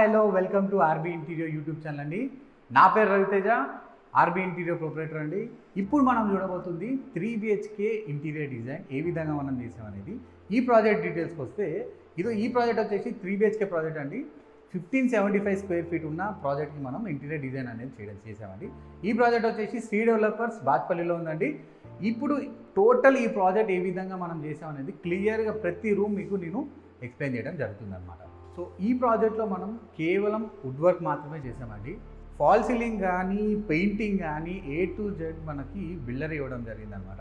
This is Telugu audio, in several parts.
Hi hello welcome to RB interior YouTube channel అండి. నా పేరు రవితేజ, ఆర్బీ ఇంటీరియర్ ప్రొపరేటర్ అండి. ఇప్పుడు మనం చూడబోతుంది 3 BHK ఇంటీరియర్ డిజైన్ ఏ విధంగా మనం చేసామనేది. ఈ ప్రాజెక్ట్ డీటెయిల్స్కి వస్తే ఈ ప్రాజెక్ట్ వచ్చేసి 3 BHK ప్రాజెక్ట్ అండి. 1575 స్క్వేర్ ఫీట్ ఉన్న ప్రాజెక్ట్కి మనం ఇంటీరియర్ డిజైన్ అనేది చేసామండి. ఈ ప్రాజెక్ట్ వచ్చేసి శ్రీ డెవలపర్స్ బాచ్పల్లిలో ఉందండి. ఇప్పుడు టోటల్ ఈ ప్రాజెక్ట్ ఏ విధంగా మనం చేసామనేది క్లియర్గా ప్రతి రూమ్ మీకు నేను ఎక్స్ప్లెయిన్ చేయడం జరుగుతుందన్నమాట. సో ఈ ప్రాజెక్ట్లో మనం కేవలం వుడ్ వర్క్ మాత్రమే చేసామండి. ఫాల్ సీలింగ్ కానీ పెయింటింగ్ కానీ A to Z మనకి బిల్డర్ ఇవ్వడం జరిగిందనమాట.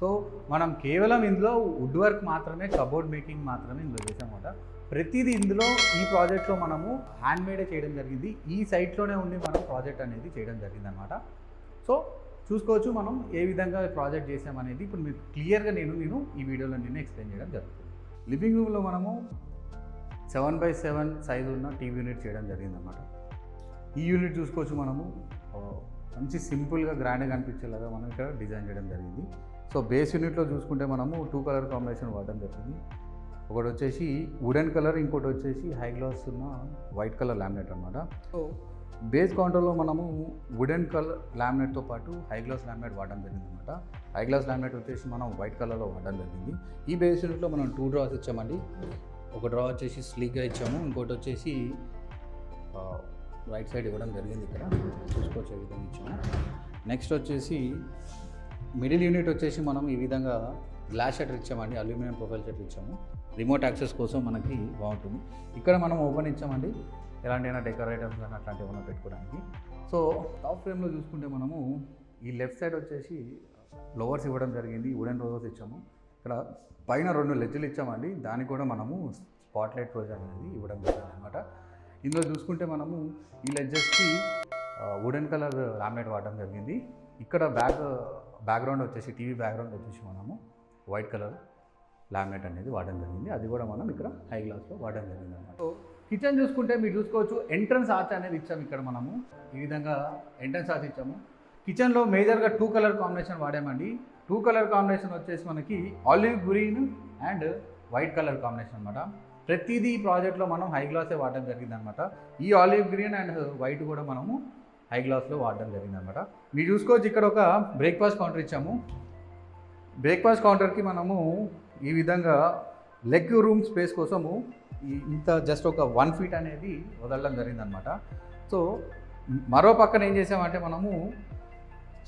సో మనం కేవలం ఇందులో వుడ్ వర్క్ మాత్రమే, కబోర్డ్ మేకింగ్ మాత్రమే ఇందులో చేసామన్నమాట. ప్రతిదీ ఇందులో ఈ ప్రాజెక్ట్లో మనము హ్యాండ్మేడే చేయడం జరిగింది. ఈ సైట్లోనే ఉండి మనం ప్రాజెక్ట్ అనేది చేయడం జరిగిందనమాట. సో చూసుకోవచ్చు మనం ఏ విధంగా ప్రాజెక్ట్ చేసామనేది ఇప్పుడు మీకు క్లియర్గా నేను ఈ వీడియోలో ఎక్స్ప్లెయిన్ చేయడం జరుగుతుంది. లివింగ్ రూమ్లో మనము 7x7 సైజు ఉన్న టీవీ యూనిట్ చేయడం జరిగిందనమాట. ఈ యూనిట్ చూసుకోవచ్చు మనము మంచి సింపుల్గా గ్రాండ్గా అనిపించేలాగా మనం ఇక్కడ డిజైన్ చేయడం జరిగింది. సో బేస్ యూనిట్లో చూసుకుంటే మనము 2 కలర్ కాంబినేషన్ వాడడం జరిగింది. ఒకటి వచ్చేసి వుడెన్ కలర్, ఇంకోటి వచ్చేసి హై గ్లాస్ ఉన్న వైట్ కలర్ లామినేట్ అనమాట. సో బేస్ కౌంటర్లో మనము వుడెన్ కలర్ లామినేట్తో పాటు హై గ్లాస్ లామినేట్ వాడడం జరిగిందనమాట. హై గ్లాస్ లామినేట్ వచ్చేసి మనం వైట్ కలర్లో వాడడం జరిగింది. ఈ బేస్ యూనిట్లో మనం 2 డ్రాస్ ఇచ్చామండి. ఒక డ్రా వచ్చేసి స్లీక్గా ఇచ్చాము, ఇంకోటి వచ్చేసి రైట్ సైడ్ ఇవ్వడం జరిగింది. ఇక్కడ చూసుకోవచ్చు ఏ విధంగా ఇచ్చాము. నెక్స్ట్ వచ్చేసి మిడిల్ యూనిట్ వచ్చేసి మనం ఈ విధంగా గ్లాస్ షట్టర్ ఇచ్చామండి, అల్యూమినియం ప్రొఫైల్ షట్టర్ ఇచ్చాము. రిమోట్ యాక్సెస్ కోసం మనకి బాగుంటుంది. ఇక్కడ మనం ఓపెన్ ఇచ్చామండి, ఎలాంటివైనా డెకరేటర్స్ కానీ అట్లాంటివి ఏమైనా పెట్టుకోవడానికి. సో టాప్ ఫ్రేమ్లో చూసుకుంటే మనము ఈ లెఫ్ట్ సైడ్ వచ్చేసి ఫ్లవర్స్ ఇవ్వడం జరిగింది, వుడెన్ రోజెస్ ఇచ్చాము. ఇక్కడ పైన 2 లెడ్జులు ఇచ్చామండి, దానికి కూడా మనము స్పాట్ లైట్ ప్రొజెక్టర్ అనేది ఇవ్వడం జరిగింది అనమాట. ఇందులో చూసుకుంటే మనము ఈ లెడ్జెస్కి వుడెన్ కలర్ లామినేట్ వాడడం జరిగింది. ఇక్కడ బ్యాక్గ్రౌండ్ వచ్చేసి టీవీ బ్యాక్గ్రౌండ్ వచ్చేసి మనము వైట్ కలర్ లామినేట్ అనేది వాడడం జరిగింది. అది కూడా మనం ఇక్కడ హై గ్లాస్లో వాడడం జరిగింది అనమాట. సో కిచెన్ చూసుకుంటే మీరు చూసుకోవచ్చు ఎంట్రన్స్ ఆర్చ్ అనేది ఇచ్చాము. ఇక్కడ మనము ఈ విధంగా ఎంట్రన్స్ ఆర్చ్ ఇచ్చాము. కిచెన్లో మేజర్గా 2 కలర్ కాంబినేషన్ వాడామండి. 2 కలర్ కాంబినేషన్ వచ్చేసి మనకి olive green and white colour combination అనమాట. ప్రతిదీ ఈ ప్రాజెక్ట్లో మనం హై గ్లాసే వాడడం జరిగిందనమాట. ఈ ఆలివ్ గ్రీన్ అండ్ వైట్ కూడా మనము హై గ్లాస్లో వాడడం జరిగిందనమాట. మీరు చూసుకోవచ్చు ఇక్కడ ఒక బ్రేక్ఫాస్ట్ కౌంటర్ ఇచ్చాము. బ్రేక్ఫాస్ట్ కౌంటర్కి మనము ఈ విధంగా లెగ్ రూమ్ స్పేస్ కోసము ఇంత జస్ట్ ఒక 1 feet అనేది వదలడం జరిగిందనమాట. సో మరో పక్కన ఏం చేసామంటే మనము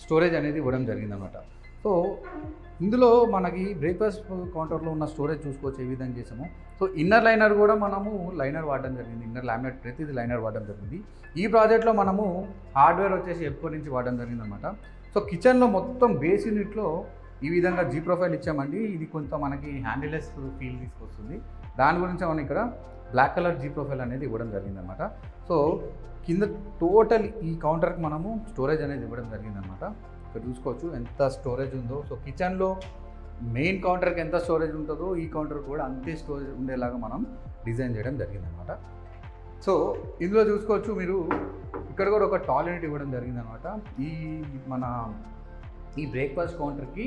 స్టోరేజ్ అనేది ఇవ్వడం జరిగిందనమాట. సో ఇందులో మనకి బ్రేక్ఫాస్ట్ కౌంటర్లో ఉన్న స్టోరేజ్ చూసుకోవచ్చు ఏ విధంగా చేసాము. సో ఇన్నర్ లైనర్ కూడా మనము లైనర్ వాడడం జరిగింది, ఇన్నర్ లామినేట్ ప్రతిదీ లైనర్ వాడడం జరిగింది. ఈ ప్రాజెక్ట్లో మనము హార్డ్వేర్ వచ్చేసి ఎప్పుడు నుంచి వాడడం జరిగిందనమాట. సో కిచెన్లో మొత్తం బేస్ యూనిట్లో ఈ విధంగా జీ ప్రొఫైల్ ఇచ్చామండి. ఇది కొంత మనకి హ్యాండిల్లెస్ ఫీల్ తీసుకొస్తుంది. దాని గురించి మనం ఇక్కడ బ్లాక్ కలర్ జీ ప్రొఫైల్ అనేది ఇవ్వడం జరిగిందనమాట. సో కింద టోటల్ ఈ కౌంటర్కి మనము స్టోరేజ్ అనేది ఇవ్వడం జరిగిందనమాట. ఇక్కడ చూసుకోవచ్చు ఎంత స్టోరేజ్ ఉందో. సో కిచెన్లో మెయిన్ కౌంటర్కి ఎంత స్టోరేజ్ ఉంటుందో ఈ కౌంటర్ కూడా అంతే స్టోరేజ్ ఉండేలాగా మనం డిజైన్ చేయడం జరిగిందనమాట. సో ఇందులో చూసుకోవచ్చు మీరు ఇక్కడ కూడా ఒక టాయిలెట్ ఇవ్వడం జరిగిందనమాట. ఈ బ్రేక్ఫాస్ట్ కౌంటర్కి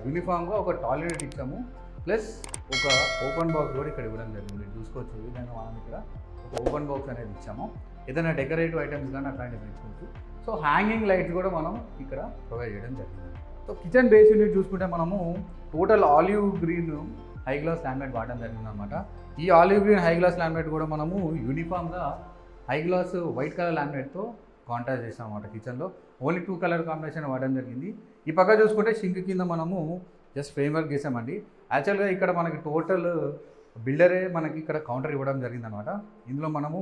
యూనిఫామ్గా ఒక టాయిలెట్ ఇచ్చాము, ప్లస్ ఒక ఓపెన్ బాక్స్ కూడా ఇక్కడ ఇవ్వడం జరిగింది. చూసుకోవచ్చు ఈ విధంగా మనం ఇక్కడ ఒక ఓపెన్ బాక్స్ అనేది ఇచ్చాము. ఏదైనా డెకరేటివ్ ఐటమ్స్ కానీ అట్లాంటివి పెట్టుకోవచ్చు. సో హ్యాంగింగ్ లైట్స్ కూడా మనం ఇక్కడ ప్రొవైడ్ చేయడం జరిగింది. సో కిచెన్ బేస్ యూనిట్ చూసుకుంటే మనము total olive green high gloss laminate వాడడం జరిగిందనమాట. ఈ olive green high gloss laminate కూడా మనము యూనిఫామ్గా హై గ్లాస్ వైట్ కలర్ లామినేట్తో కాంట్రాస్ట్ చేసాం అన్నమాట. కిచెన్లో ఓన్లీ 2 కలర్ కాంబినేషన్ వాడడం జరిగింది. ఈ పక్క చూసుకుంటే సింక్ కింద మనము జస్ట్ ఫ్రేమ్ వర్క్ చేసామండి. యాక్చువల్గా ఇక్కడ మనకి టోటల్ బిల్డరే మనకి ఇక్కడ కౌంటర్ ఇవ్వడం జరిగిందనమాట. ఇందులో మనము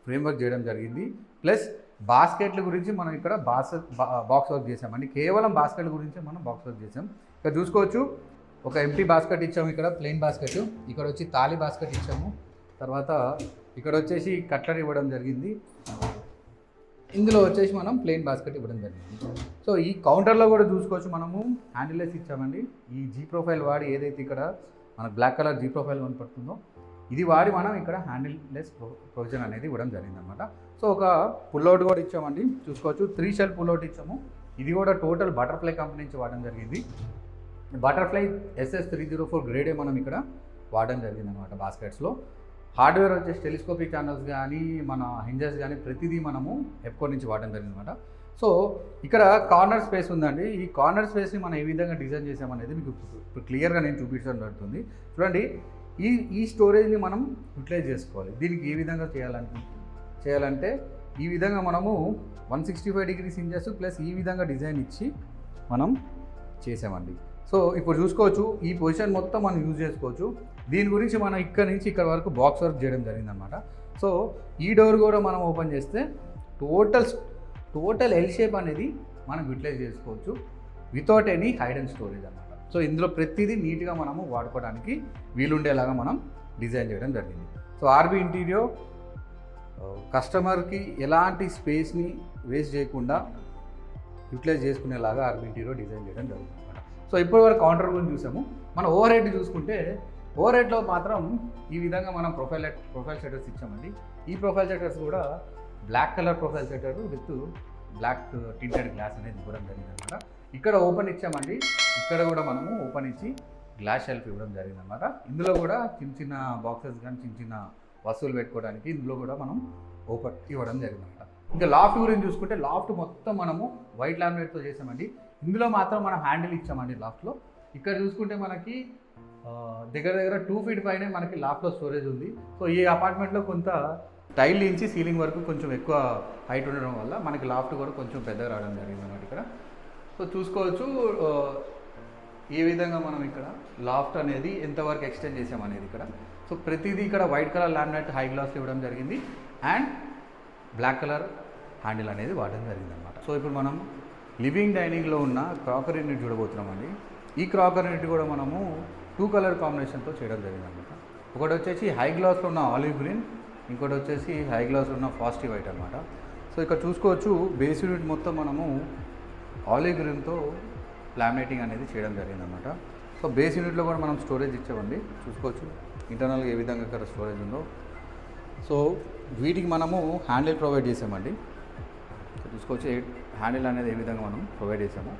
ఫ్రేమ్ వర్క్ చేయడం జరిగింది, ప్లస్ బాస్కెట్ల గురించి మనం ఇక్కడ బాక్స్ వర్క్ చేసామండి. కేవలం బాస్కెట్ల గురించి మనం బాక్స్ వర్క్ చేసాం. ఇక్కడ చూసుకోవచ్చు ఒక ఎంటీ బాస్కెట్ ఇచ్చాము, ఇక్కడ ప్లెయిన్ బాస్కెట్, ఇక్కడ వచ్చి తాళి బాస్కెట్ ఇచ్చాము. తర్వాత ఇక్కడ వచ్చేసి కట్లర్ ఇవ్వడం జరిగింది. ఇందులో వచ్చేసి మనం ప్లెయిన్ బాస్కెట్ ఇవ్వడం జరిగింది. సో ఈ కౌంటర్లో కూడా చూసుకోవచ్చు మనము హ్యాండిల్లెస్ ఇచ్చామండి. ఈ జీ ప్రొఫైల్ వాడి ఏదైతే ఇక్కడ మనకు బ్లాక్ కలర్ జీ ప్రొఫైల్ కనపడుతుందో ఇది వాడి మనం ఇక్కడ హ్యాండిల్లెస్ ప్రొవిజన్ అనేది ఇవ్వడం జరిగిందనమాట. సో ఒక పుల్అవుట్ కూడా ఇచ్చామండి. చూసుకోవచ్చు 3 షెల్ పుల్అవుట్ ఇచ్చాము. ఇది కూడా టోటల్ బటర్ఫ్లై కంపెనీ నుంచి వాడడం జరిగింది. బటర్ఫ్లై SS304 గ్రేడే మనం ఇక్కడ వాడడం జరిగిందనమాట బాస్కెట్స్లో. హార్డ్వేర్ వచ్చేసి టెలిస్కోపిక్ ఛానల్స్ కానీ మన హింజెస్ కానీ ప్రతిదీ మనము ఎప్కోర్ నుంచి వాడడం జరిగింది అనమాట. సో ఇక్కడ కార్నర్ స్పేస్ ఉందండి. ఈ కార్నర్ స్పేస్ని మనం ఏ విధంగా డిజైన్ చేసామనేది మీకు ఇప్పుడు క్లియర్గా నేను చూపించడం జరుగుతుంది. చూడండి, ఈ స్టోరేజ్ని మనం యూటిలైజ్ చేసుకోవాలి. దీనికి ఏ విధంగా చేయాలంటే ఈ విధంగా మనము 165 degrees హింజెస్ ప్లస్ ఈ విధంగా డిజైన్ ఇచ్చి మనం చేసామండి. సో ఇప్పుడు చూసుకోవచ్చు, ఈ పొజిషన్ మొత్తం మనం యూజ్ చేసుకోవచ్చు. దీని గురించి మనం ఇక్కడ నుంచి ఇక్కడ వరకు బాక్స్ వర్క్ చేయడం జరిగిందనమాట. సో ఈ డోర్ కూడా మనం ఓపెన్ చేస్తే టోటల్ ఎల్ షేప్ అనేది మనం యూటిలైజ్ చేసుకోవచ్చు without any hide and storage అనమాట. సో ఇందులో ప్రతిదీ నీట్గా మనము వాడుకోవడానికి వీలుండేలాగా మనం డిజైన్ చేయడం జరిగింది. సో ఆర్బీ ఇంటీరియర్ కస్టమర్కి ఎలాంటి స్పేస్ని వేస్ట్ చేయకుండా యూటిలైజ్ చేసుకునేలాగా ఆర్బీ ఇంటీరియర్ డిజైన్ చేయడం జరుగుతుంది అనమాట. సో ఇప్పటివరకు కౌంటర్ గురించి చూసాము. మన ఓవర్ హెడ్ చూసుకుంటే ఓవర్ హెడ్లో మాత్రం ఈ విధంగా మనం ప్రొఫైల్ షట్టర్స్ ఇచ్చామండి. ఈ ప్రొఫైల్ షట్టర్స్ కూడా black colour profile shutter with black tinted glass అనేది ఇవ్వడం జరిగిందనమాట. ఇక్కడ ఓపెన్ ఇచ్చామండి. ఇక్కడ కూడా మనము ఓపెన్ ఇచ్చి గ్లాస్ షెల్ఫ్ ఇవ్వడం జరిగిందనమాట. ఇందులో కూడా చిన్న బాక్సెస్ కానీ చిన్న వస్తువులు పెట్టుకోవడానికి ఇందులో కూడా మనం ఓపెన్ ఇవ్వడం జరిగిందనమాట. ఇంకా లాఫ్ట్ గురించి చూసుకుంటే లాఫ్ట్ మొత్తం మనము వైట్ లామినేట్తో చేసామండి. ఇందులో మాత్రం మనం హ్యాండిల్ ఇచ్చామండి లాఫ్ట్లో. ఇక్కడ చూసుకుంటే మనకి దగ్గర 2 feet పైనే మనకి లాఫ్ట్లో స్టోరేజ్ ఉంది. సో ఈ అపార్ట్మెంట్లో కొంత టైల్ నుంచి సీలింగ్ వరకు కొంచెం ఎక్కువ హైట్ ఉండడం వల్ల మనకి లాఫ్ట్ కూడా కొంచెం పెద్దగా రావడం జరిగింది అన్నమాట ఇక్కడ. సో చూసుకోవచ్చు ఏ విధంగా మనం ఇక్కడ లాఫ్ట్ అనేది ఎంతవరకు ఎక్స్టెండ్ చేసామనేది ఇక్కడ. సో ప్రతిదీ ఇక్కడ white colour laminate high glass ఇవ్వడం జరిగింది అండ్ బ్లాక్ కలర్ హ్యాండిల్ అనేది వాడడం జరిగింది అనమాట. సో ఇప్పుడు మనం లివింగ్ డైనింగ్లో ఉన్న క్రాకరీ యూనిట్ చూడబోతున్నామండి. ఈ క్రాకరీ యూనిట్ కూడా మనము 2 color కాంబినేషన్తో చేయడం జరిగింది అనమాట. ఒకటి వచ్చేసి హై గ్లాస్లో ఉన్న ఆలివ్ గ్రీన్, ఇంకోటి వచ్చేసి హై గ్లాస్లో ఉన్న ఫాస్టీ వైట్ అనమాట. సో ఇక్కడ చూసుకోవచ్చు బేస్ యూనిట్ మొత్తం మనము ఆలివ్ గ్రీన్తో లామినేటింగ్ అనేది చేయడం జరిగింది అనమాట. సో బేస్ యూనిట్లో కూడా మనం స్టోరేజ్ ఇచ్చామండి. చూసుకోవచ్చు ఇంటర్నల్గా ఏ విధంగా ఇక్కడ స్టోరేజ్ ఉందో. సో వీటికి మనము హ్యాండిల్ ప్రొవైడ్ చేసామండి. చూసుకోవచ్చు హ్యాండిల్ అనేది ఏ విధంగా మనం ప్రొవైడ్ చేసాము.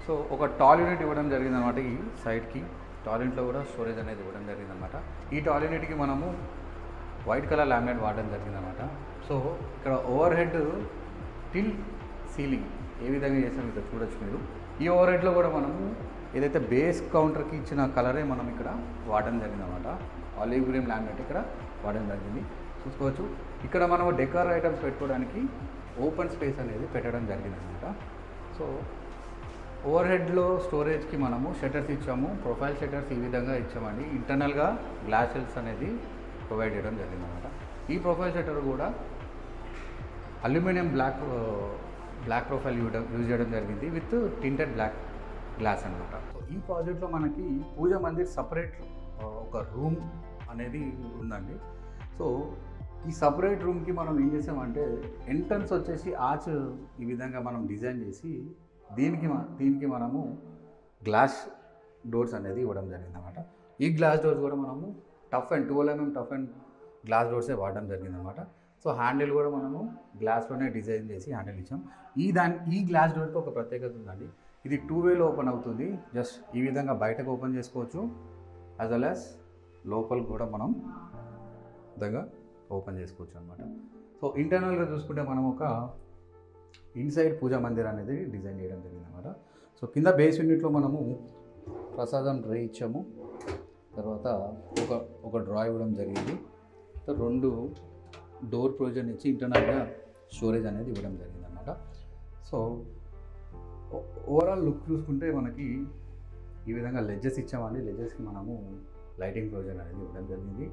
సో ఒక టాల్ యూనిట్ ఇవ్వడం జరిగింది అనమాట. ఈ సైడ్కి టాల్ యూనిట్లో కూడా స్టోరేజ్ అనేది ఇవ్వడం జరిగింది అనమాట. ఈ టాల్ యూనిట్కి మనము వైట్ కలర్ లామినేట్ వాడడం జరిగింది అనమాట. సో ఇక్కడ ఓవర్ హెడ్ టిల్ సీలింగ్ ఏ విధంగా చేసాము ఇక్కడ చూడొచ్చు మీరు. ఈ ఓవర్ హెడ్లో కూడా మనము ఏదైతే బేస్ కౌంటర్కి ఇచ్చిన కలరే మనం ఇక్కడ వాడడం జరిగింది అనమాట. ఆలివ్ గ్రీన్ లామినేట్ ఇక్కడ వాడడం జరిగింది. చూసుకోవచ్చు ఇక్కడ మనం డెకర్ ఐటమ్స్ పెట్టుకోవడానికి ఓపెన్ స్పేస్ అనేది పెట్టడం జరిగింది అనమాట. సో ఓవర్ హెడ్లో స్టోరేజ్కి మనము షట్టర్స్ ఇచ్చాము. ప్రొఫైల్ షట్టర్స్ ఈ విధంగా ఇచ్చామండి. ఇంటర్నల్గా గ్లాస్ షెల్ఫ్స్ అనేది ప్రొవైడ్ చేయడం జరిగింది అనమాట. ఈ ప్రొఫైల్ షట్టర్ కూడా అల్యూమినియం బ్లాక్ ప్రొఫైల్ యూజ్ చేయడం జరిగింది విత్ టింటెడ్ బ్లాక్ గ్లాస్ అనమాట. సో ఈ ప్రాజెక్ట్లో మనకి పూజా మందిర్ సపరేట్ ఒక రూమ్ అనేది ఉందండి. సో ఈ సపరేట్ రూమ్కి మనం ఏం చేసామంటే ఎంట్రన్స్ వచ్చేసి ఆర్చ్ ఈ విధంగా మనం డిజైన్ చేసి దీనికి మనము గ్లాస్ డోర్స్ అనేది ఇవ్వడం జరిగిందన్నమాట. ఈ గ్లాస్ డోర్స్ కూడా మనము 12 mm టఫ్ అండ్ గ్లాస్ డోర్సే వాడడం జరిగిందన్నమాట. సో హ్యాండిల్ కూడా మనము గ్లాస్లోనే డిజైన్ చేసి హ్యాండిల్ ఇచ్చాం. ఈ గ్లాస్ డోర్కి ఒక ప్రత్యేకత ఉందండి. ఇది 2 వేలో ఓపెన్ అవుతుంది. జస్ట్ ఈ విధంగా బయటకు ఓపెన్ చేసుకోవచ్చు, యాజ్ వెల్ యాజ్ లోపల కూడా మనం విధంగా ఓపెన్ చేసుకోవచ్చు అనమాట. సో ఇంటర్నల్గా చూసుకుంటే మనం ఒక ఇన్సైడ్ పూజా మందిర్ అనేది డిజైన్ చేయడం జరిగింది అనమాట. సో కింద బేస్ యూనిట్లో మనము ప్రసాదం ట్రే ఇచ్చాము. తర్వాత ఒక డ్రా ఇవ్వడం జరిగింది. 2 డోర్ ప్రొవిజన్ ఇచ్చి ఇంటర్నల్గా స్టోరేజ్ అనేది ఇవ్వడం జరిగింది అనమాట. సో ఓవరాల్ లుక్ చూసుకుంటే మనకి ఈ విధంగా లెడ్జెస్ ఇచ్చామండి. లెడ్జెస్కి మనము లైటింగ్ ప్రొవిజన్ అనేది ఇవ్వడం జరిగింది.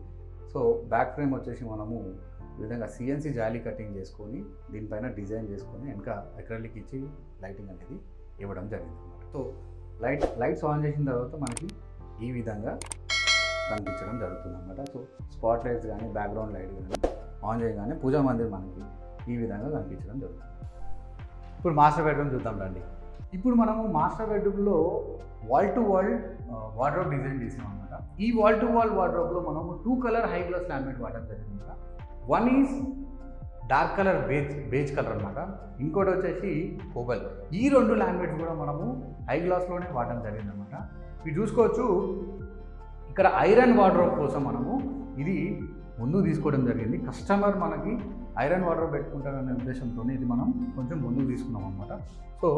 సో బ్యాక్ ఫ్రేమ్ వచ్చేసి మనము ఈ విధంగా CNC జాలీ కటింగ్ చేసుకొని దీనిపైన డిజైన్ చేసుకొని వెనక అక్రిలిక్ ఇచ్చి లైటింగ్ అనేది ఇవ్వడం జరిగింది అనమాట. సో లైట్స్ ఆన్ చేసిన తర్వాత మనకి ఈ విధంగా కనిపించడం జరుగుతుంది అనమాట. సో స్పాట్ లైట్స్ కానీ బ్యాక్గ్రౌండ్ లైట్ కానీ ఆన్ చేయగానే పూజా మందిర్ మనకి ఈ విధంగా కనిపించడం జరుగుతుంది. ఇప్పుడు మాస్టర్ బెడ్రూమ్ చూద్దాం రండి. ఇప్పుడు మనము మాస్టర్ బెడ్రూమ్లో wall to wall wardrobe design చేసాం అనమాట. ఈ వాల్ టు వాల్ వార్డ్రోబ్లో మనము 2 color హై గ్లాస్ లామినేట్ వాడడం జరిగింది అనమాట. One is dark colour beige colour అనమాట, ఇంకోటి వచ్చేసి కోబల్. ఈ 2 లామినేట్స్ కూడా మనము హై గ్లాస్లోనే వాడడం జరిగింది అనమాట. మీరు చూసుకోవచ్చు ఇక్కడ ఐరన్ వార్డ్రోబ్ కోసం మనము ఇది ముందుకు తీసుకోవడం జరిగింది. కస్టమర్ మనకి ఐరన్ వాటర్ పెట్టుకుంటారనే ఉద్దేశంతో ఇది మనం కొంచెం ముందుకు తీసుకున్నాం అనమాట. సో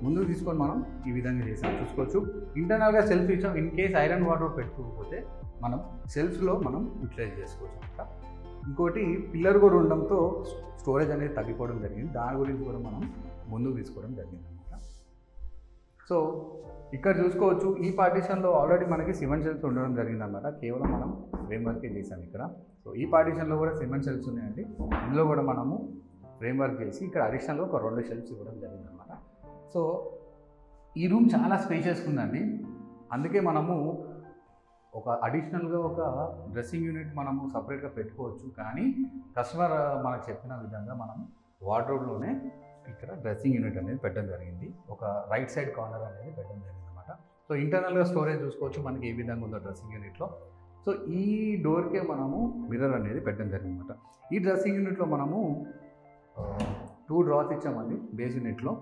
ముందుకు తీసుకొని మనం ఈ విధంగా చేసాం. చూసుకోవచ్చు, ఇంటర్నల్గా సెల్ఫ్ ఇచ్చాం. ఇన్ కేస్ ఐరన్ వాటర్ పెట్టుకోకపోతే మనం సెల్ఫ్లో మనం యూటిలైజ్ చేసుకోవచ్చు అనమాట. ఇంకోటి పిల్లర్ కూడా ఉండడంతో స్టోరేజ్ అనేది తగ్గిపోవడం జరిగింది. దాని గురించి కూడా మనం ముందుకు తీసుకోవడం జరిగింది అనమాట. సో ఇక్కడ చూసుకోవచ్చు, ఈ పార్టీషన్లో ఆల్రెడీ మనకి సిమెంట్ షెల్ఫ్స్ ఉండడం జరిగింది అనమాట. కేవలం మనం ఫ్రేమ్ వర్కే చేసాం ఇక్కడ. సో ఈ పార్టీషన్లో కూడా సిమెంట్ షెల్ఫ్స్ ఉన్నాయండి. ఇందులో కూడా మనము ఫ్రేమ్ వర్క్ చేసి ఇక్కడ అడిషనల్గా ఒక 2 షెల్ఫ్స్ ఇవ్వడం జరిగింది అనమాట. సో ఈ రూమ్ చాలా స్పేషియస్గా ఉందండి. అందుకే మనము ఒక అడిషనల్గా ఒక డ్రెస్సింగ్ యూనిట్ మనము సపరేట్గా పెట్టుకోవచ్చు. కానీ కస్టమర్ మనకు చెప్పిన విధంగా మనం వార్డ్రోబ్లోనే ఇక్కడ డ్రెస్సింగ్ యూనిట్ అనేది పెట్టడం జరిగింది. ఒక రైట్ సైడ్ కార్నర్ అనేది పెట్టడం జరిగింది అనమాట. సో ఇంటర్నల్గా స్టోరేజ్ చూసుకోవచ్చు మనకి ఏ విధంగా ఉందో డ్రెస్సింగ్ యూనిట్లో. సో ఈ డోర్కే మనము మిర్రర్ అనేది పెట్టడం జరిగింది అనమాట. ఈ డ్రెస్సింగ్ యూనిట్లో మనము 2 డ్రాస్ ఇచ్చామండి బేస్ యూనిట్లో.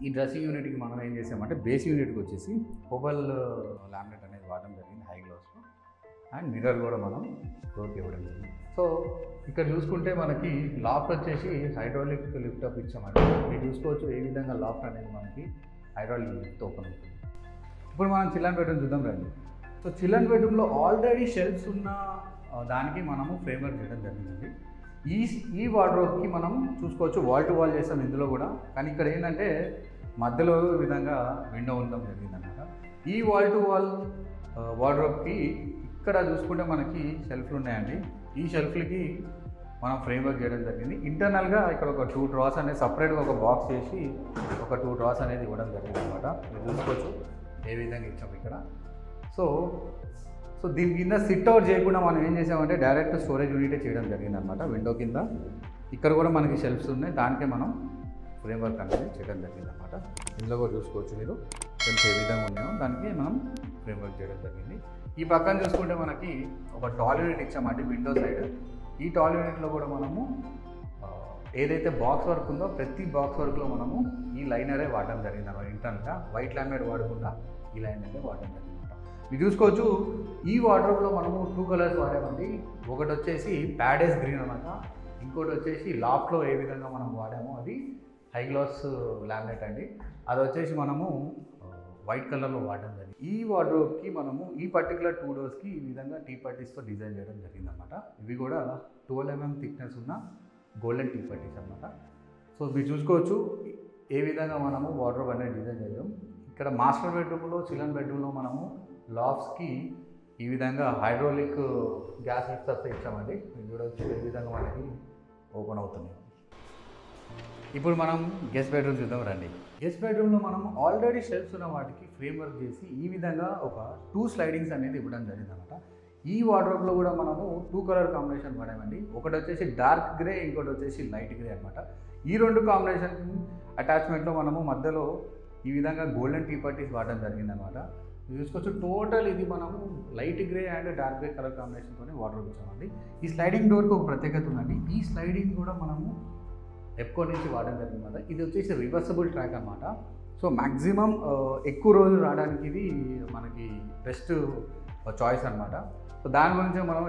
ఈ డ్రెస్సింగ్ యూనిట్కి మనం ఏం చేసామంటే బేస్ యూనిట్కి వచ్చేసి కోబల్ లామినేట్ అనేది వాడడం జరిగింది హై గ్లాస్లో. అండ్ మిర్రర్ కూడా మనం డోర్కి ఇవ్వడం జరిగింది. సో ఇక్కడ చూసుకుంటే మనకి లాఫ్ట్ వచ్చేసి హైడ్రాలిక్ లిఫ్ట్ అప్ ఇచ్చామండి. మీరు చూసుకోవచ్చు ఏ విధంగా లాఫ్ట్ అనేది మనకి హైడ్రాలిక్ లిఫ్ట్ ఓపెన్ అవుతుంది. ఇప్పుడు మనం చిల్డ్రన్ బెడ్రూమ్ చూద్దాం రండి. సో చిల్డ్రన్ బెడ్రూమ్లో ఆల్రెడీ షెల్ఫ్స్ ఉన్న దానికి మనము ఫ్రేమ్ వర్క్ చేయడం జరిగిందండి. ఈ వార్డ్రోబ్కి మనం చూసుకోవచ్చు వాల్ టు వాల్ చేసాం ఇందులో కూడా. కానీ ఇక్కడ ఏంటంటే మధ్యలో ఈ విధంగా విండో ఉండడం జరిగిందన్నమాట. ఈ వాల్ టు వాల్ వార్డ్రోబ్కి ఇక్కడ చూసుకుంటే మనకి షెల్ఫ్లు ఉన్నాయండి. ఈ షెల్ఫ్లకి మనం ఫ్రేమ్ వర్క్ చేయడం జరిగింది. ఇంటర్నల్గా ఇక్కడ ఒక 2 డ్రాస్ అనేది సపరేట్గా ఒక బాక్స్ చేసి ఒక 2 డ్రాస్ అనేది ఇవ్వడం జరిగింది అనమాట. మీరు చూసుకోవచ్చు ఏ విధంగా ఇచ్చాము ఇక్కడ. సో దీని కింద సిట్ అవుట్ చేయకుండా మనం ఏం చేసామంటే డైరెక్ట్ స్టోరేజ్ యూనిటే చేయడం జరిగింది అనమాట. విండో కింద ఇక్కడ కూడా మనకి షెల్ఫ్స్ ఉన్నాయి, దానికే మనం ఫ్రేమ్ వర్క్ అనేది చేయడం జరిగింది అనమాట. ఇందులో కూడా చూసుకోవచ్చు మీరు షెల్ఫ్స్ ఏ విధంగా ఉన్నాయో దానికి మనం ఫ్రేమ్ వర్క్ చేయడం జరిగింది. ఈ పక్కన చూసుకుంటే మనకి ఒక టాల్ యూనిట్ ఇచ్చామంటే విండో సైడ్. ఈ టాల్ యూనిట్లో కూడా మనము ఏదైతే బాక్స్ వర్క్ ఉందో ప్రతి బాక్స్ వర్క్లో మనము ఈ లైనరే వాడడం జరిగింది అనమాట. ఇంటర్నల్గా వైట్ లామినేట్ వాడకుండా ఈ లైనరే వాడడం జరిగింది. మీరు చూసుకోవచ్చు ఈ వార్డ్రోబ్లో మనము 2 కలర్స్ వాడామండి. ఒకటి వచ్చేసి ప్యాడేస్ గ్రీన్ అనమాట, ఇంకోటి వచ్చేసి లాఫ్ట్లో ఏ విధంగా మనం వాడామో అది హై గ్లాస్ లామినేట్ అండి. అది వచ్చేసి మనము వైట్ కలర్లో వాడడం జరిగింది. ఈ వార్డ్రోబ్కి మనము ఈ పర్టికులర్ 2 డోర్స్కి ఈ విధంగా టీ పట్టీస్తో డిజైన్ చేయడం జరిగింది అనమాట. ఇవి కూడా 12 mm థిక్నెస్ ఉన్న గోల్డెన్ టీ పట్టీస్ అనమాట. సో మీరు చూసుకోవచ్చు ఏ విధంగా మనము వార్డ్రోబ్ అనేది డిజైన్ చేద్దాం. ఇక్కడ మాస్టర్ బెడ్రూమ్లో చిల్డ్రన్ బెడ్రూమ్లో మనము లాఫ్ట్స్కి ఈ విధంగా హైడ్రాలిక్ గ్యాస్ లిఫ్టర్స్ ఇచ్చామండి. మీరు చూడవచ్చు ఏ విధంగా మనకి ఓపెన్ అవుతుంది. ఇప్పుడు మనం గెస్ట్ బెడ్రూమ్ చూద్దాం రండి. గెస్ట్ బెడ్రూమ్లో మనం ఆల్రెడీ షెల్ఫ్స్ ఉన్న వాటికి ఫ్రేమ్ వర్క్ చేసి ఈ విధంగా ఒక 2 స్లైడింగ్స్ అనేది ఇవ్వడం జరిగింది అనమాట. ఈ వార్డ్రోబ్లో కూడా మనము 2 కలర్ కాంబినేషన్ వాడామండి. ఒకటి వచ్చేసి డార్క్ గ్రే, ఇంకోటి వచ్చేసి లైట్ గ్రే అనమాట. ఈ 2 కాంబినేషన్ అటాచ్మెంట్లో మనము మధ్యలో ఈ విధంగా గోల్డెన్ టీ పట్టీస్ వాడడం జరిగింది అనమాట. చూసుకోవచ్చు టోటల్ ఇది మనము light grey and dark grey colour కాంబినేషన్తోనే వార్డ్రోబ్ ఇచ్చామండి. ఈ స్లైడింగ్ డోర్కి ఒక ప్రత్యేకత ఉందండి. ఈ స్లైడింగ్ కూడా మనము ఎప్కో నుంచి వాడడం జరిగింది అనమాట. ఇది వచ్చేసి రివర్సబుల్ ట్రాక్ అనమాట. సో మ్యాక్సిమం ఎక్కువ రోజులు రావడానికి ఇది మనకి బెస్ట్ చాయిస్ అనమాట. సో దాని గురించి మనం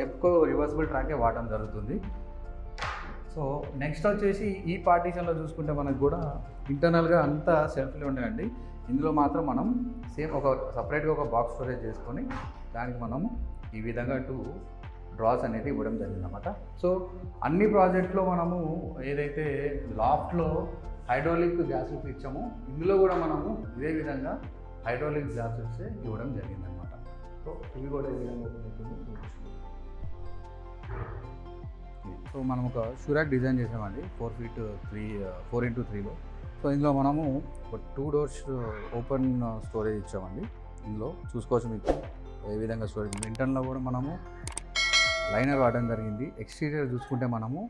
ఎప్కో రివర్సబుల్ ట్రాకే వాడడం జరుగుతుంది. సో నెక్స్ట్ వచ్చేసి ఈ పార్టీషన్లో చూసుకుంటే మనకు కూడా ఇంటర్నల్గా అంతా సెల్ఫ్లే ఉన్నాయండి. ఇందులో మాత్రం మనం సేమ్ ఒక సపరేట్గా ఒక బాక్స్ స్టోరేజ్ చేసుకొని దానికి మనము ఈ విధంగా 2 డ్రాస్ అనేది ఇవ్వడం జరిగిందన్నమాట. సో అన్ని ప్రాజెక్ట్లో మనము ఏదైతే లాఫ్ట్లో హైడ్రాలిక్ గ్యాస్ లిఫ్ట్ ఇచ్చామో ఇందులో కూడా మనము ఇదే విధంగా హైడ్రాలిక్ గ్యాస్ లిఫ్ట్సే ఇవ్వడం జరిగిందనమాట. సో ఇవి కూడా ఏ విధంగా అవుతుంది. సో మనం ఒక షూరాక్ డిజైన్ చేసామండి 4x3లో. సో ఇందులో మనము ఒక 2 డోర్స్ ఓపెన్ స్టోరేజ్ ఇచ్చామండి. ఇందులో చూసుకోవచ్చు మీకు ఏ విధంగా స్టోరేజ్. ఇంటర్నల్లో కూడా మనము లైనర్ వాడడం జరిగింది. ఎక్స్టీరియర్ చూసుకుంటే మనము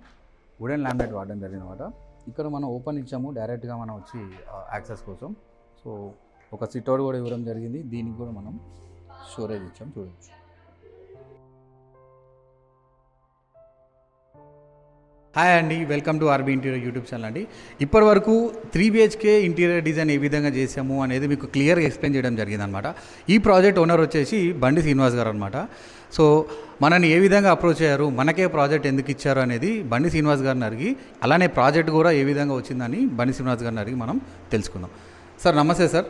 వుడెన్ లామినేట్ వాడడం జరిగింది అనమాట. ఇక్కడ మనం ఓపెన్ ఇచ్చాము డైరెక్ట్గా మనం వచ్చి యాక్సెస్ కోసం. సో ఒక సిట్అవుట్ కూడా ఇవ్వడం జరిగింది. దీనికి కూడా మనం స్టోరేజ్ ఇచ్చాము చూడవచ్చు. హాయ్ అండి, welcome to RB interior YouTube channel అండి. ఇప్పటి వరకు 3 BHK ఇంటీరియర్ డిజైన్ ఏ విధంగా చేసాము అనేది మీకు క్లియర్గా ఎక్స్ప్లెయిన్ చేయడం జరిగిందనమాట. ఈ ప్రాజెక్ట్ ఓనర్ వచ్చేసి బండి శ్రీనివాస్ గారు అనమాట. సో మనని ఏ విధంగా అప్రోచ్ అయ్యారు, మనకే ప్రాజెక్ట్ ఎందుకు ఇచ్చారు అనేది బండి శ్రీనివాస్ గారిని అడిగి, అలానే ప్రాజెక్ట్ కూడా ఏ విధంగా వచ్చిందని బండి శ్రీనివాస్ గారిని అడిగి మనం తెలుసుకుందాం. సార్ నమస్తే సార్.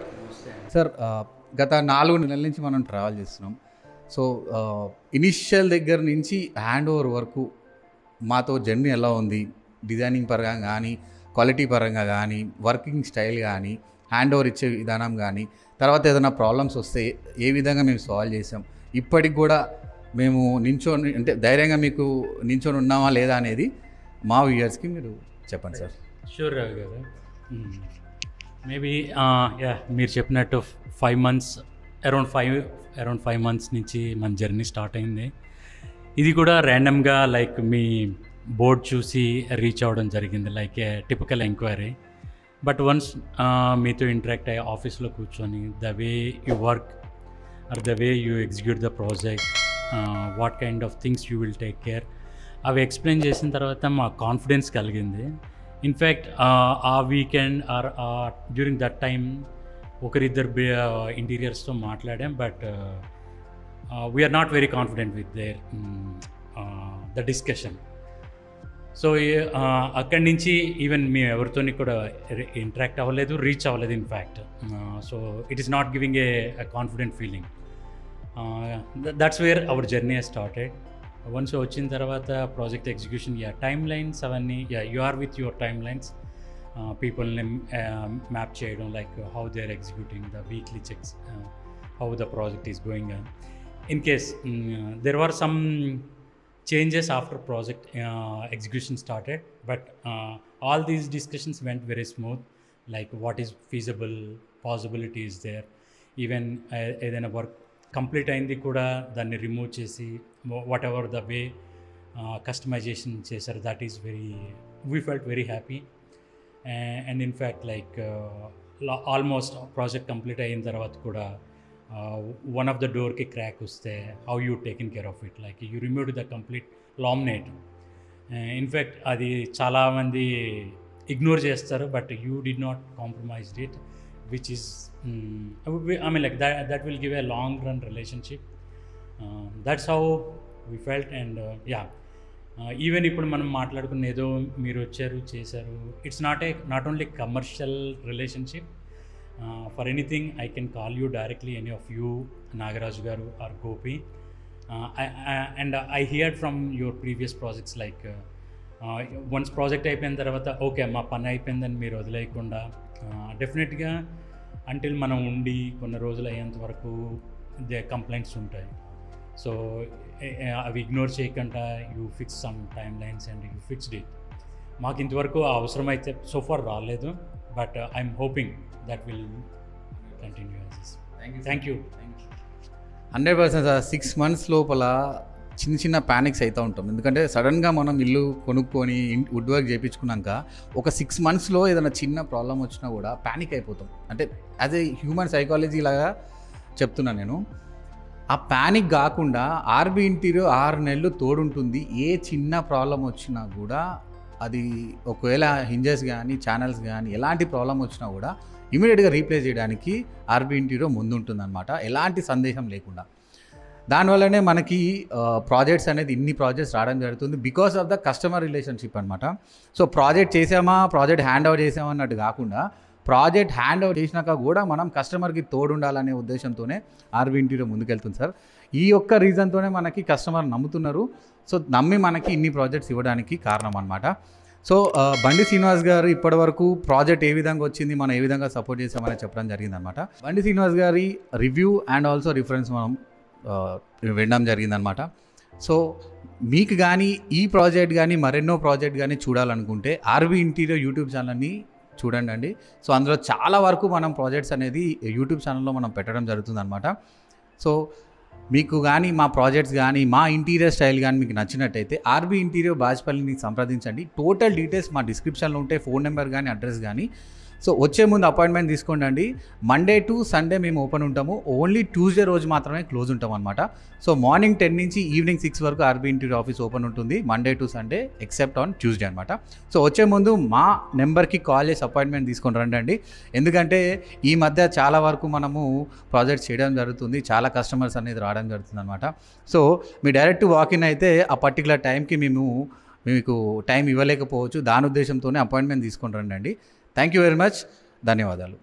సార్ గత 4 నెలల నుంచి మనం ట్రావెల్ చేస్తున్నాం. సో ఇనిషియల్ దగ్గర నుంచి హ్యాండ్ ఓవర్ వరకు మాతో జర్నీ ఎలా ఉంది, డిజైనింగ్ పరంగా కానీ, క్వాలిటీ పరంగా కానీ, వర్కింగ్ స్టైల్ కానీ, హ్యాండ్ ఓవర్ ఇచ్చే విధానం కానీ, తర్వాత ఏదైనా ప్రాబ్లమ్స్ వస్తే ఏ విధంగా మేము సాల్వ్ చేసాం, ఇప్పటికి కూడా మేము నించొని అంటే ధైర్యంగా మీకు నించొని ఉన్నామా లేదా అనేది మా వ్యూయర్స్కి మీరు చెప్పండి సార్. షూర్ రావు గారు. మేబీ మీరు చెప్పినట్టు 5 months అరౌండ్ 5 months నుంచి మన జర్నీ స్టార్ట్ అయింది. ఇది కూడా ర్యాండమ్గా లైక్ మీ బోర్డ్ చూసి రీచ్ అవ్వడం జరిగింది, like a typical enquiry. But once మీతో ఇంటరాక్ట్ అయ్యి ఆఫీస్లో కూర్చొని the way you work or the way you execute the project, what kind of things you will take care, అవి ఎక్స్ప్లెయిన్ చేసిన తర్వాత మా కాన్ఫిడెన్స్ కలిగింది. ఇన్ఫ్యాక్ట్ ఆ weekend or during that time ఒకరిద్దరు ఇంటీరియర్స్తో మాట్లాడాం. But we're not very confident with their the discussion. So అక్కడి నుంచి ఈవెన్ మేము ఎవరితోని కూడా ఇంటరాక్ట్ అవ్వలేదు, రీచ్ అవ్వలేదు in fact. So it is not giving a confident feeling. That's where our journey has started. Once వచ్చిన తర్వాత ప్రాజెక్ట్ ఎగ్జిక్యూషన్, టైమ్ లైన్స్ అవన్నీ, you are with your time lines, పీపుల్ని మ్యాప్ చేయడం, like how they are executing the weekly checks, how the project is going on. In case there were some changes after project execution started, but all these discussions went very smooth, like what is feasible, possibility is there. Even ఏదైనా వర్క్ కంప్లీట్ అయింది కూడా దాన్ని రిమూవ్ చేసి whatever the way customisation చేశారు, that is we felt very happy. And in fact like almost project complete అయిన తర్వాత కూడా one of the door ki crack uste, how you taken care of it, like you removed the complete laminate. In fact adi chaala mandi ignore chestaru, but you did not compromise it, which is I mean like that will give a long run relationship. That's how we felt. And even ఇప్పుడు మనం మాట్లాడుకున్న ఏదో మీరు వచ్చారు చేశారు, it's not only commercial relationship. For anything I can call you directly, any of you, Nagaraj garu or Gopi. I heard from your previous projects, like once project అయిపోయిన తర్వాత ఓకే మా పని అయిపోయిందని మీరు వదిలేయకుండా డెఫినెట్గా అంటిల్ మనం ఉండి కొన్ని రోజులు అయ్యేంత వరకు కంప్లైంట్స్ ఉంటాయి. సో అవి ఇగ్నోర్ చేయకుండా you fix some time lines and you fixed it. మాకు ఇంతవరకు అవసరం అయితే సో ఫార్ రాలేదు, but I'm hoping that will continue as this. Thank you. 100% 6 months లోపల చిన్న ప్యానిక్స్ అవుతూ ఉంటాం. ఎందుకంటే సడన్గా మనం ఇల్లు కొనుక్కొని వుడ్ వర్క్ చేయించుకున్నాక ఒక 6 monthsలో ఏదైనా చిన్న ప్రాబ్లం వచ్చినా కూడా ప్యానిక్ అయిపోతాం. అంటే యాజ్ ఏ హ్యూమన్ సైకాలజీ లాగా చెప్తున్నాను నేను. ఆ ప్యానిక్ కాకుండా ఆర్బీ ఇంటీరియర్ 6 నెలలు తోడుంటుంది. ఏ చిన్న ప్రాబ్లం వచ్చినా కూడా, అది ఒకవేళ హింజెస్ కానీ ఛానల్స్ కానీ ఎలాంటి ప్రాబ్లం వచ్చినా కూడా ఇమీడియట్గా రీప్లేస్ చేయడానికి ఆర్బీ ఇంటీరియర్ ముందుంటుందన్నమాట, ఎలాంటి సందేహం లేకుండా. దానివల్లనే మనకి ప్రాజెక్ట్స్ అనేది ఇన్ని ప్రాజెక్ట్స్ రావడం జరుగుతుంది, because of the customer relationship అనమాట. సో ప్రాజెక్ట్ చేసామా, ప్రాజెక్ట్ హ్యాండ్ ఓవర్ చేసామా అన్నట్టు కాకుండా, ప్రాజెక్ట్ హ్యాండ్ ఓవర్ చేసినాక కూడా మనం కస్టమర్కి తోడుండాలనే ఉద్దేశంతోనే ఆర్బీ ఇంటీరియర్ ముందుకెళ్తుంది సార్. ఈ ఒక్క రీజన్తోనే మనకి కస్టమర్ నమ్ముతున్నారు. సో నమ్మి మనకి ఇన్ని ప్రాజెక్ట్స్ ఇవ్వడానికి కారణం అనమాట. సో బండి శ్రీనివాస్ గారు ఇప్పటి వరకు ప్రాజెక్ట్ ఏ విధంగా వచ్చింది, మనం ఏ విధంగా సపోర్ట్ చేసామని చెప్పడం జరిగిందనమాట. బండి శ్రీనివాస్ గారి రివ్యూ అండ్ ఆల్సో రిఫరెన్స్ మనం వినడం జరిగిందనమాట. సో మీకు కానీ ఈ ప్రాజెక్ట్ కానీ మరెన్నో ప్రాజెక్ట్ కానీ చూడాలనుకుంటే ఆర్బీ ఇంటీరియర్ యూట్యూబ్ ఛానల్ని చూడండి. సో అందులో చాలా వరకు మనం ప్రాజెక్ట్స్ అనేది యూట్యూబ్ ఛానల్లో మనం పెట్టడం జరుగుతుందన్నమాట. సో మీకు కానీ మా ప్రాజెక్ట్స్ కానీ మా ఇంటీరియర్ స్టైల్ కానీ మీకు నచ్చినట్టయితే ఆర్బీ ఇంటీరియర్ బాజ్పల్లిని సంప్రదించండి. టోటల్ డీటెయిల్స్ మా డిస్క్రిప్షన్లో ఉంటే, ఫోన్ నెంబర్ కానీ అడ్రస్ కానీ. సో వచ్చే ముందు అపాయింట్మెంట్ తీసుకోండి. మండే టు సండే మేము ఓపెన్ ఉంటాము. ఓన్లీ ట్యూస్డే రోజు మాత్రమే క్లోజ్ ఉంటాం అనమాట. సో మార్నింగ్ 10 నుంచి ఈవినింగ్ 6 వరకు ఆర్బీ ఇంటీరియర్ ఆఫీస్ ఓపెన్ ఉంటుంది Monday to Sunday except on Tuesday అనమాట. సో వచ్చే ముందు మా నెంబర్కి కాల్ చేసి అపాయింట్మెంట్ తీసుకొని రండి. ఎందుకంటే ఈ మధ్య చాలా వరకు మనము ప్రాజెక్ట్స్ చేయడం జరుగుతుంది, చాలా కస్టమర్స్ అనేది రావడం జరుగుతుంది అనమాట. సో మీ డైరెక్ట్ వాకిన్ అయితే ఆ పర్టికులర్ టైంకి మీకు టైం ఇవ్వలేకపోవచ్చు. దాని ఉద్దేశంతోనే అపాయింట్మెంట్ తీసుకొని రండి. Thank you very much. ధన్యవాదాలు.